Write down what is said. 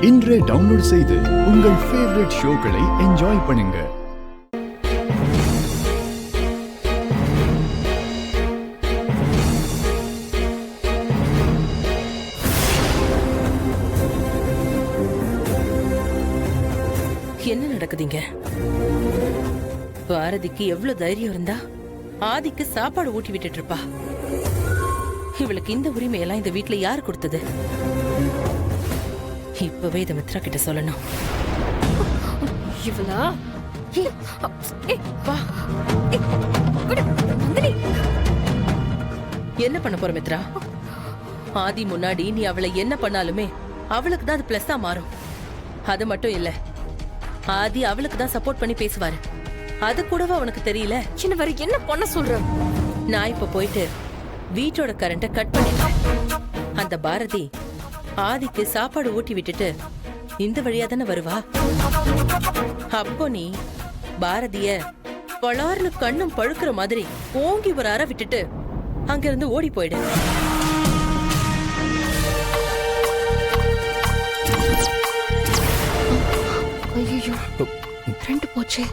இன்றே டவுன்லோட் செய்து உங்கள் ஃபேவரட் ஷோக்களை என்ஜாய் பண்ணுங்க. என்ன நடக்குதுங்க? பாரதிக்கு எவ்வளவு தைரியம் இருந்தா ஆதிக்கு சாப்பாடு ஊட்டி விட்டுட்டு இருப்பா. இவளுக்கு இந்த உரிமையெல்லாம் இந்த வீட்டுல யார் கொடுத்தது? இப்பவே இதை மித்ரா கிட்ட சொல்லணும். இவளா? வா. என்ன பண்ண போற மித்ரா? ஆதி முன்னாடி நீ அவளை என்ன பண்ணாலுமே அவளுக்கு தான் அது பிளஸ்ஸா மாறும். அது மட்டும் இல்ல, ஆதி அவளுக்கு தான் சப்போர்ட் பண்ணி பேசுவாரு. அது கூடவா உனக்கு தெரியல? சின்ன வரை என்ன பண்ண சொல்ற? நான் இப்ப போயிட்டு வீட்டோட கரண்ட கட் பண்ணிட்டேன். அந்த பாரதி ஆதிக்கு சாப்பாடு ஊட்டி விட்டுட்டு இந்த வழியா தானே வருவா. அப்போ நீ பாரதிய பலார்னு கண்ணும் பழுக்கிற மாதிரி ஓங்கி ஒரு அற விட்டுட்டு அங்கிருந்து ஓடி போயிடு. ஐயோ, ரெண்டு போச்சே.